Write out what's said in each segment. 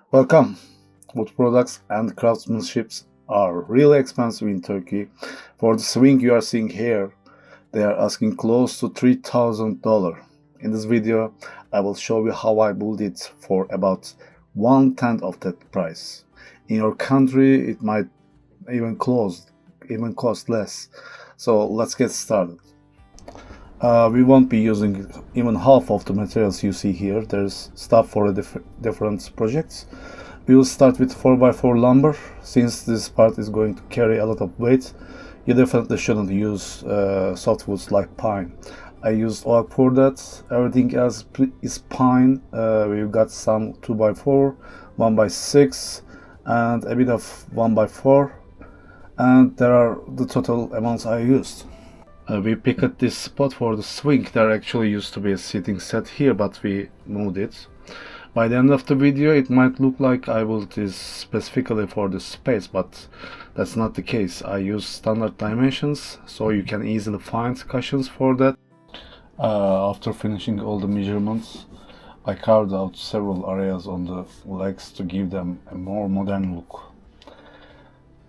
Welcome. Wood products and craftsmanship are really expensive in Turkey. For the swing you are seeing here, they are asking close to $3,000. In this video, I will show you how I built it for about one tenth of that price. In your country, it might even even cost less. So let's get started. We won't be using even half of the materials you see here. There's stuff for different projects. We will start with 4x4 lumber. Since this part is going to carry a lot of weight, you definitely shouldn't use softwoods like pine. I used oak for that. Everything else is pine. We've got some 2x4, 1x6, and a bit of 1x4. And there are the total amounts I used. We picked this spot for the swing. There actually used to be a seating set here, but we moved it. By the end of the video, it might look like I built this specifically for the space, but that's not the case. I use standard dimensions, so you can easily find cushions for that. After finishing all the measurements, I carved out several areas on the legs to give them a more modern look.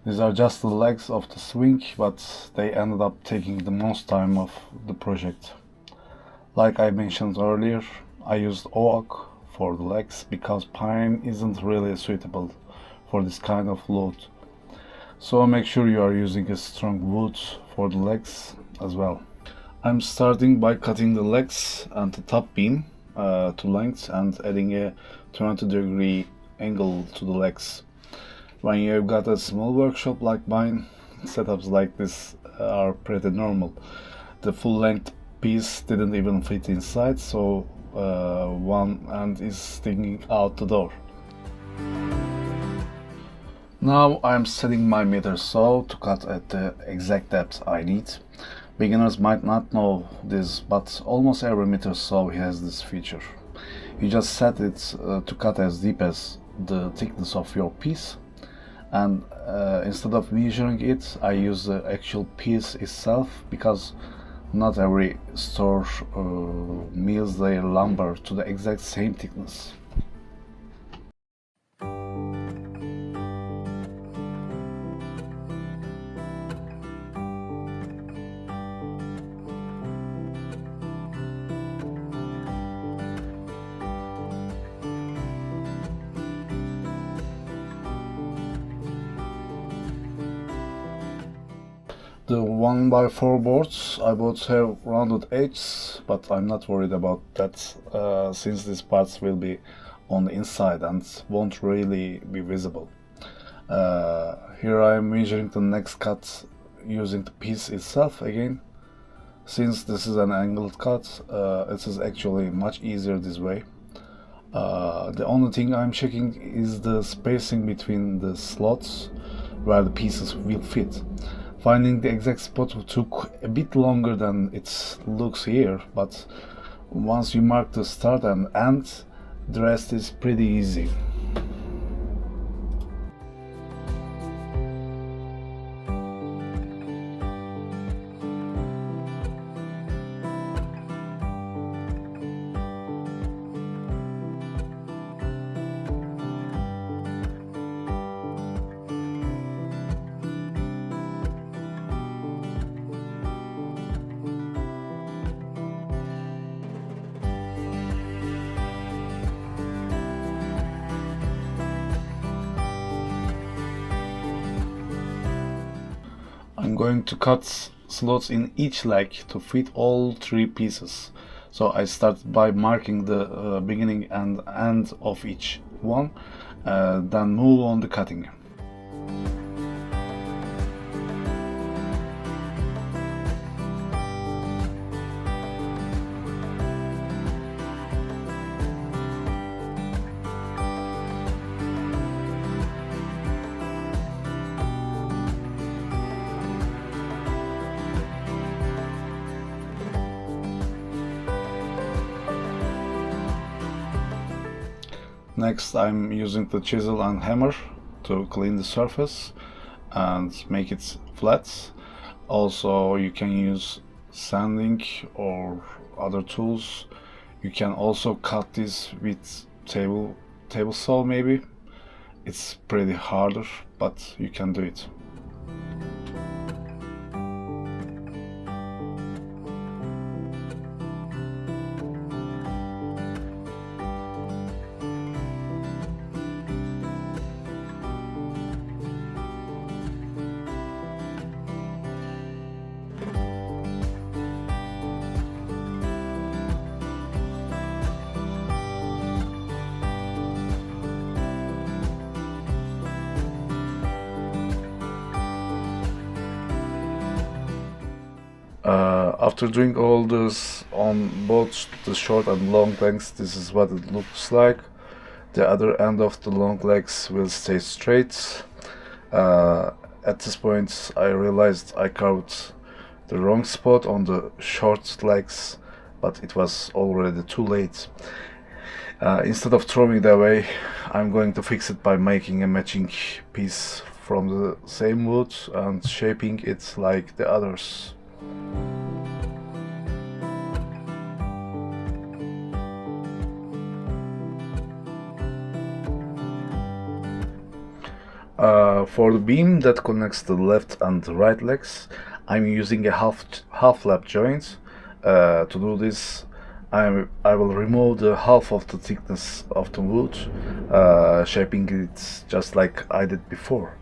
These are just the legs of the swing, but they ended up taking the most time of the project. Like I mentioned earlier, I used oak for the legs because pine isn't really suitable for this kind of load. So make sure you are using a strong wood for the legs as well. I'm starting by cutting the legs and the top beam to length and adding a 20-degree angle to the legs. When you've got a small workshop like mine, setups like this are pretty normal. The full length piece didn't even fit inside, so one end is sticking out the door. Now I'm setting my meter saw to cut at the exact depth I need. Beginners might not know this, but almost every meter saw has this feature. You just set it to cut as deep as the thickness of your piece, and instead of measuring it, I use the actual piece itself because not every store mills their lumber to the exact same thickness. The 1x4 boards I both have rounded edges, but I'm not worried about that since these parts will be on the inside and won't really be visible. Here I am measuring the next cut using the piece itself again. Since this is an angled cut, it is actually much easier this way. The only thing I'm checking is the spacing between the slots where the pieces will fit. Finding the exact spot took a bit longer than it looks here, but once you mark the start and end, the rest is pretty easy. I'm going to cut slots in each leg to fit all three pieces. So I start by marking the beginning and end of each one, then move on the cutting. Next, I'm using the chisel and hammer to clean the surface and make it flat. Also, you can use sanding or other tools. You can also cut this with table saw maybe. It's pretty harder, but you can do it. After doing all this on both the short and long legs, this is what it looks like. The other end of the long legs will stay straight. At this point I realized I carved the wrong spot on the short legs, but it was already too late. Instead of throwing it away, I'm going to fix it by making a matching piece from the same wood and shaping it like the others. For the beam that connects the left and right legs, I'm using a half lap joint. To do this, I will remove the half of the thickness of the wood, shaping it just like I did before.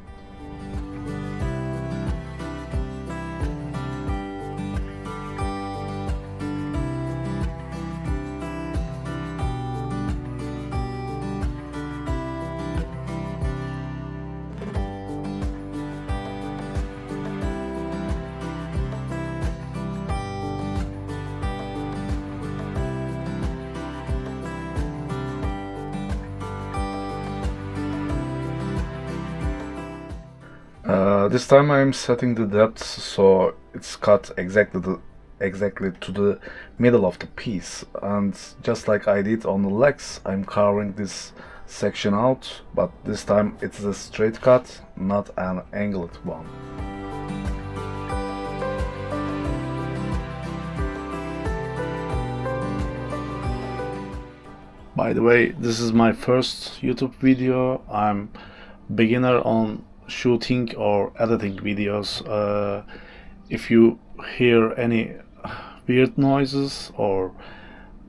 This time I'm setting the depth so it's cut exactly to the middle of the piece, and just like I did on the legs, I'm carving this section out, but this time it's a straight cut, not an angled one. By the way, this is my first YouTube video. I'm beginner on shooting or editing videos. If you hear any weird noises or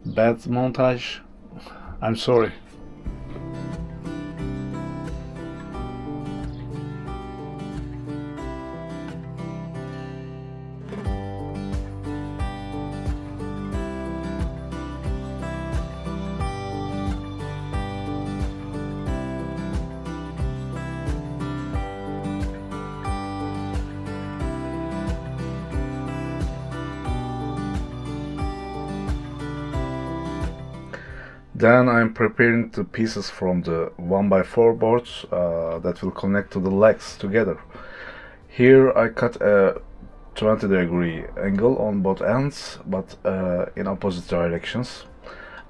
bad montage, I'm sorry. Then I'm preparing the pieces from the 1x4 board that will connect to the legs together. Here I cut a 20-degree angle on both ends, but in opposite directions.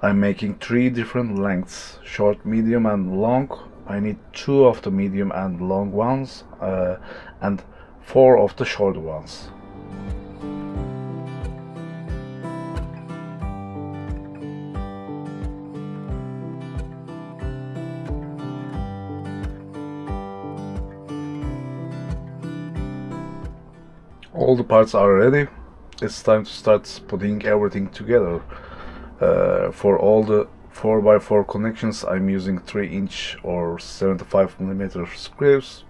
I'm making 3 different lengths, short, medium and long. I need 2 of the medium and long ones and 4 of the short ones. All the parts are ready. It's time to start putting everything together. For all the 4x4 connections, I'm using 3-inch or 75mm screws.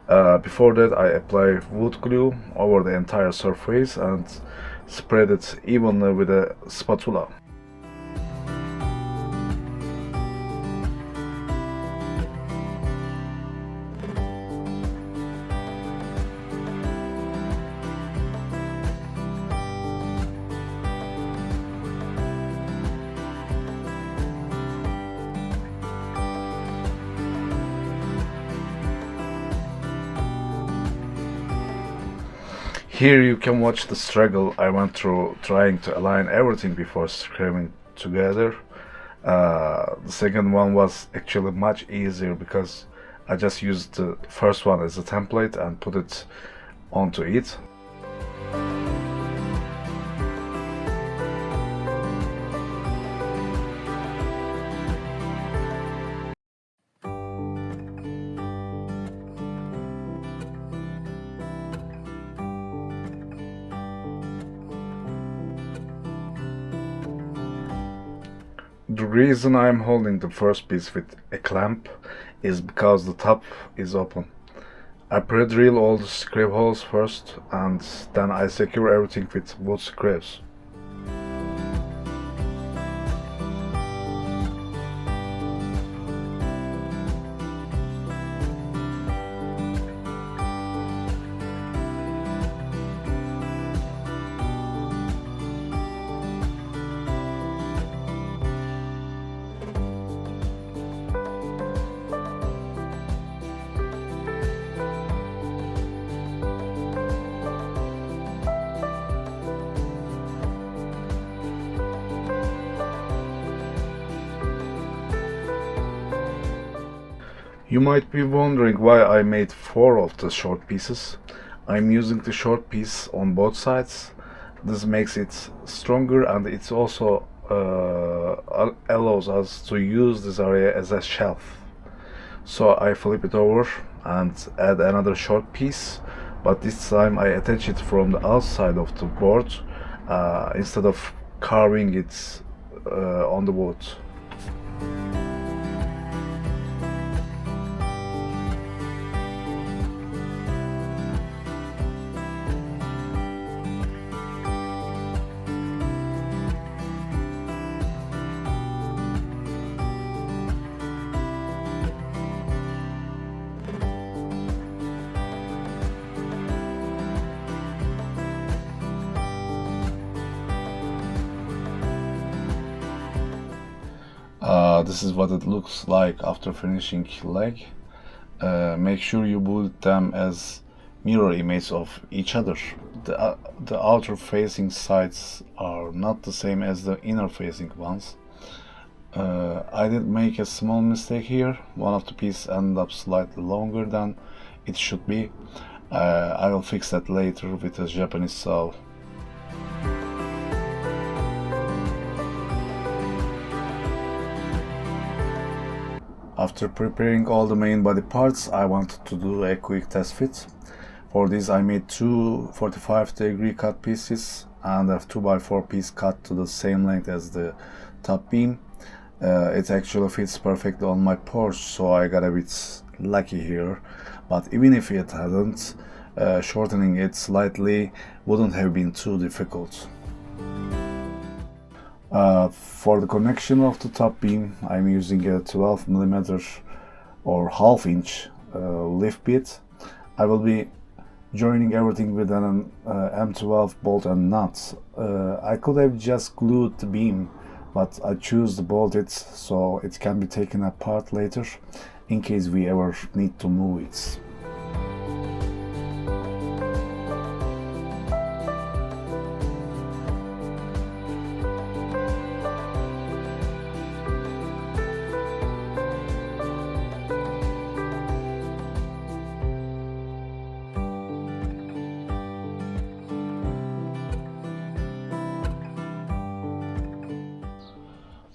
Before that, I apply wood glue over the entire surface and spread it evenly with a spatula. Here you can watch the struggle I went through trying to align everything before screwing together. The second one was actually much easier because I just used the first one as a template and put it onto it. The reason I'm holding the first piece with a clamp is because the top is open. I pre-drill all the screw holes first and then I secure everything with wood screws. You might be wondering why I made 4 of the short pieces. I'm using the short piece on both sides. This makes it stronger and it also allows us to use this area as a shelf. So I flip it over and add another short piece, but this time I attach it from the outside of the board instead of carving it on the wood. This is what it looks like after finishing leg. Make sure you build them as mirror images of each other. The outer facing sides are not the same as the inner facing ones. I did make a small mistake here. One of the pieces ended up slightly longer than it should be. I will fix that later with a Japanese saw. After preparing all the main body parts, I wanted to do a quick test fit. For this I made 2 45-degree cut pieces and a 2x4 piece cut to the same length as the top beam. It actually fits perfectly on my porch, so I got a bit lucky here. But even if it hadn't, shortening it slightly wouldn't have been too difficult. For the connection of the top beam, I'm using a 12mm or half-inch lift bit. I will be joining everything with an M12 bolt and nuts. I could have just glued the beam, but I choose to bolt it so it can be taken apart later in case we ever need to move it.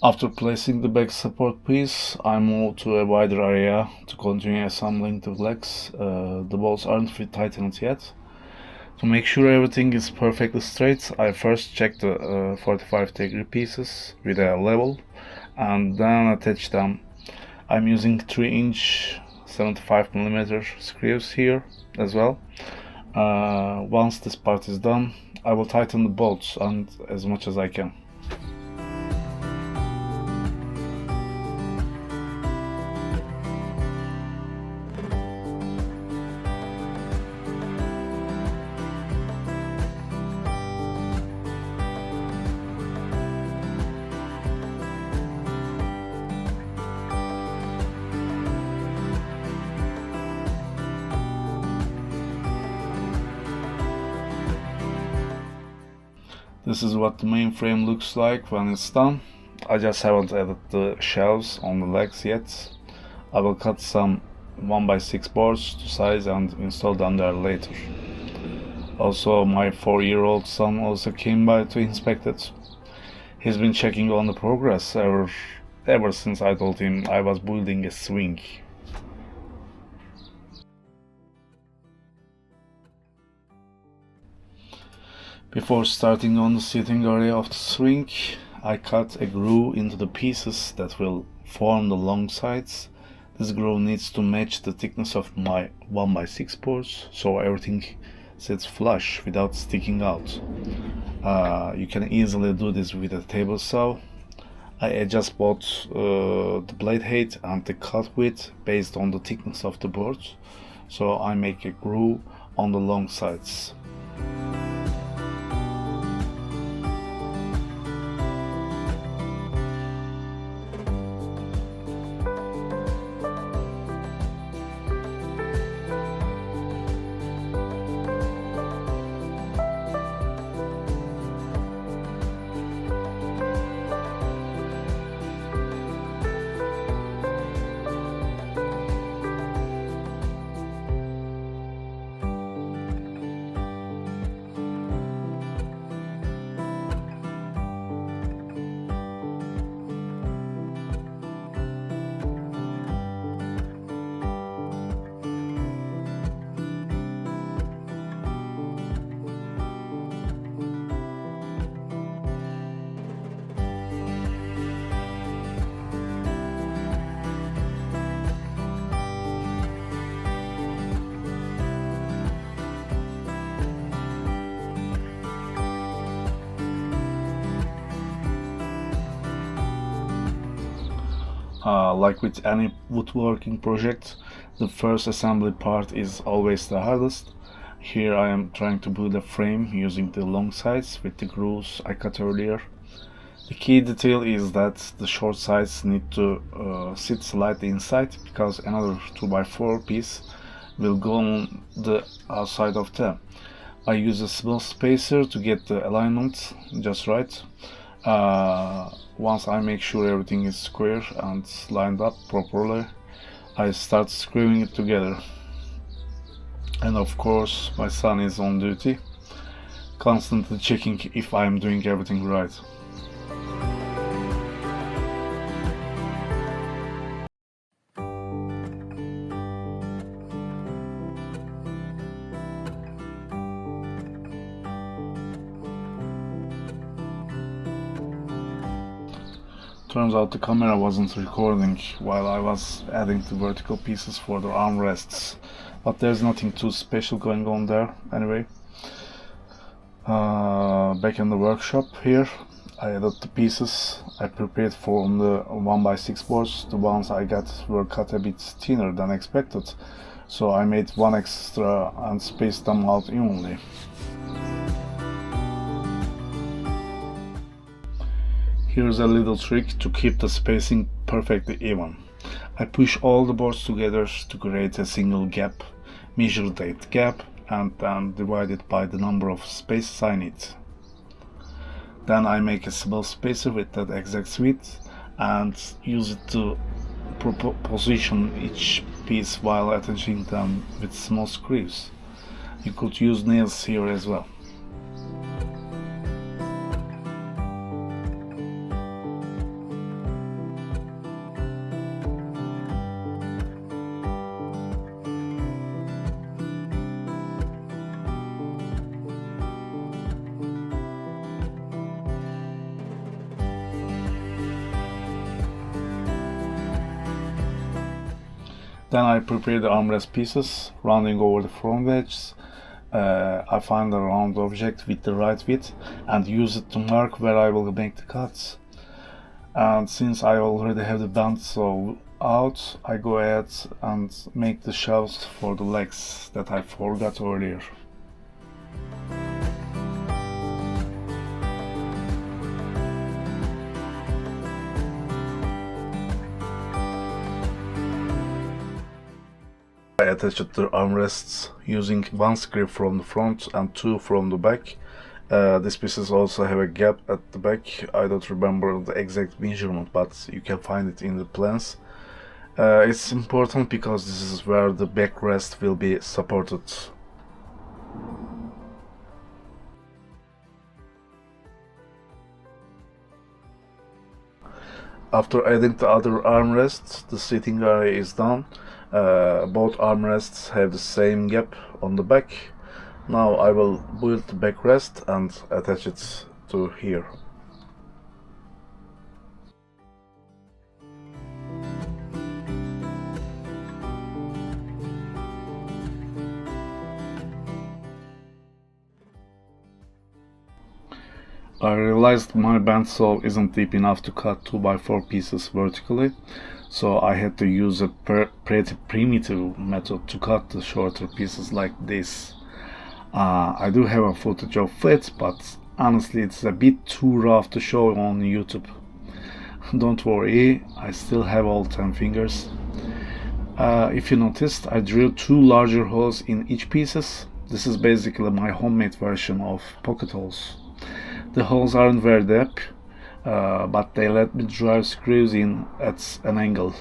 After placing the back support piece, I moved to a wider area to continue assembling the legs. The bolts aren't tightened yet. To make sure everything is perfectly straight, I first check the 45-degree pieces with a level and then attach them. I'm using 3-inch 75mm screws here as well. Once this part is done, I will tighten the bolts and as much as I can. This is what the main frame looks like when it's done. I just haven't added the shelves on the legs yet. I will cut some 1x6 boards to size and install them there later. Also, my 4-year-old son also came by to inspect it. He's been checking on the progress ever since I told him I was building a swing. Before starting on the seating area of the swing, I cut a groove into the pieces that will form the long sides. This groove needs to match the thickness of my 1x6 porch, so everything sits flush without sticking out. You can easily do this with a table saw. I adjust both the blade height and the cut width based on the thickness of the board, so I make a groove on the long sides. Like with any woodworking project, the first assembly part is always the hardest. Here I am trying to build a frame using the long sides with the grooves I cut earlier. The key detail is that the short sides need to sit slightly inside, because another 2x4 piece will go on the outside of them. I use a small spacer to get the alignment just right. Once I make sure everything is square and lined up properly, I start screwing it together. And of course, my son is on duty, constantly checking if I am doing everything right. Turns out the camera wasn't recording while I was adding the vertical pieces for the armrests, but there's nothing too special going on there anyway. Back in the workshop here, I added the pieces I prepared from the 1x6 boards. The ones I got were cut a bit thinner than expected, so I made one extra and spaced them out evenly. Here's a little trick to keep the spacing perfectly even. I push all the boards together to create a single gap, measure that gap, and then divide it by the number of spaces I need. Then I make a small spacer with that exact width and use it to position each piece while attaching them with small screws. You could use nails here as well. Then I prepare the armrest pieces, rounding over the front edges. I find a round object with the right width and use it to mark where I will make the cuts. And since I already have the bandsaw out, I go ahead and make the shelves for the legs that I forgot earlier. I attached the armrests using one screw from the front and two from the back. These pieces also have a gap at the back. I don't remember the exact measurement, but you can find it in the plans. It's important because this is where the backrest will be supported. After adding the other armrests, the seating area is done. Both armrests have the same gap on the back. Now I will build the backrest and attach it to here. I realized my bandsaw isn't deep enough to cut 2x4 pieces vertically, so I had to use a pretty primitive method to cut the shorter pieces like this. I do have a footage of it, but honestly it's a bit too rough to show on YouTube. Don't worry, I still have all 10 fingers. If you noticed, I drilled 2 larger holes in each pieces. This is basically my homemade version of pocket holes. The holes aren't very deep, but they let me drive screws in at an angle.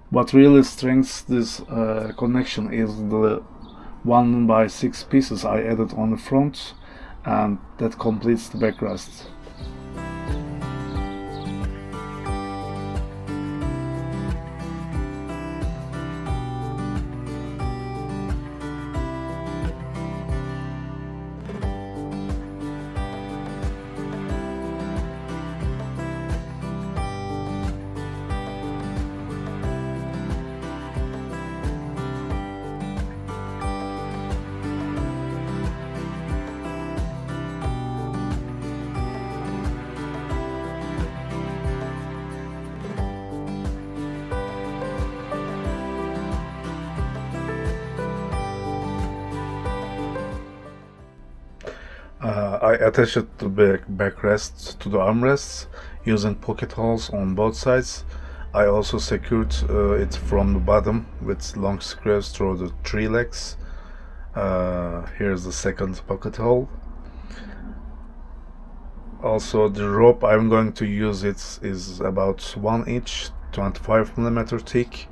What really strengthens this connection is the 1x6 pieces I added on the front, and that completes the backrest. I attached the backrest to the armrests using pocket holes on both sides. I also secured it from the bottom with long screws through the 3 legs. Here's the second pocket hole. Also, the rope I'm going to use is about 1 inch, 25mm thick.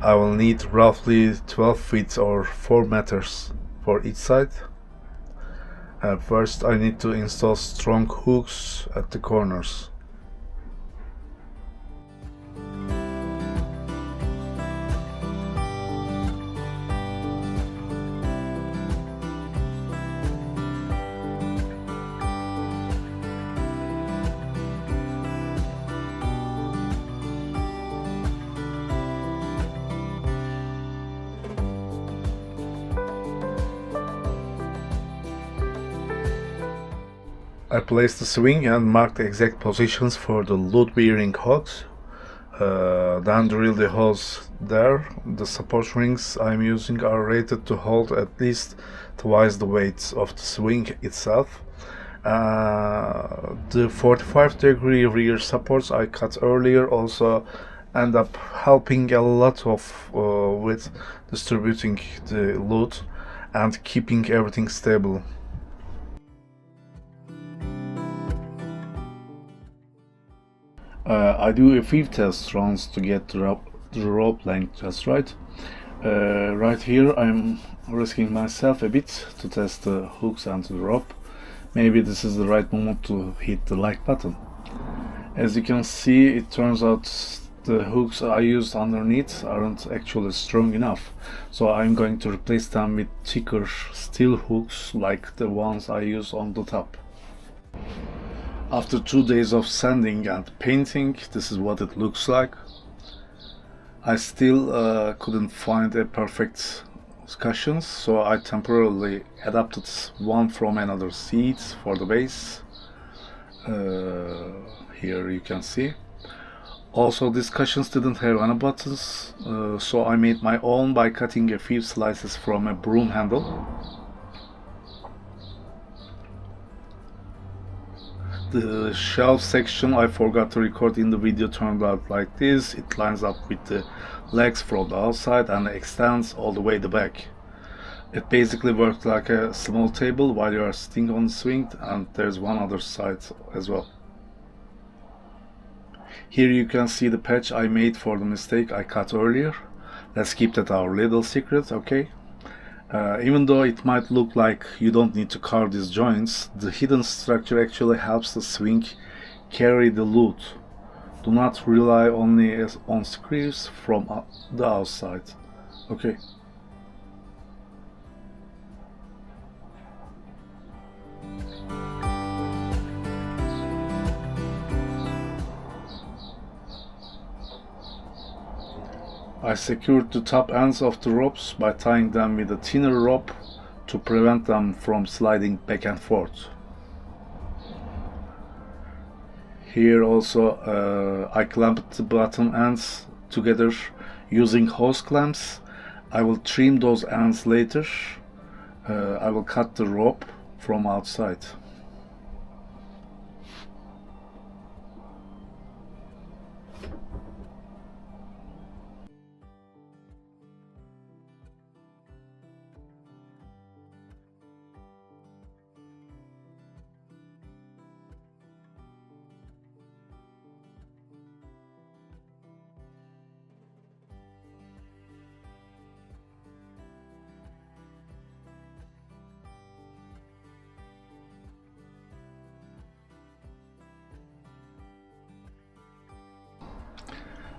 I will need roughly 12 feet or 4 meters for each side. First I need to install strong hooks at the corners. I placed the swing and marked the exact positions for the load-bearing hooks. Then drill the holes there. The support rings I'm using are rated to hold at least twice the weight of the swing itself. The 45-degree rear supports I cut earlier also end up helping a lot of with distributing the load and keeping everything stable. I do a few test runs to get the rope length just right. Right here I'm risking myself a bit to test the hooks and the rope. Maybe this is the right moment to hit the like button. As you can see, it turns out the hooks I used underneath aren't actually strong enough, so I'm going to replace them with thicker steel hooks like the ones I use on the top. After 2 days of sanding and painting, this is what it looks like. I still couldn't find a perfect cushions, so I temporarily adapted one from another seat for the base. Here you can see. Also, these cushions didn't have any buttons, so I made my own by cutting a few slices from a broom handle. The shelf section I forgot to record in the video turned out like this. It lines up with the legs from the outside and extends all the way the back. It basically works like a small table while you are sitting on the swing, and there's one other side as well. Here you can see the patch I made for the mistake I cut earlier. Let's keep that our little secret, okay? Even though it might look like you don't need to carve these joints, the hidden structure actually helps the swing carry the load. Do not rely only on screws from the outside. Okay. I secured the top ends of the ropes by tying them with a thinner rope to prevent them from sliding back and forth. Here also I clamped the bottom ends together using hose clamps. I will trim those ends later. I will cut the rope from outside.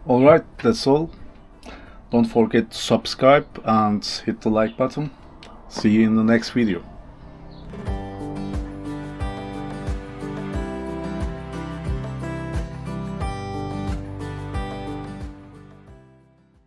Alright, that's all. Don't forget to subscribe and hit the like button. See you in the next video.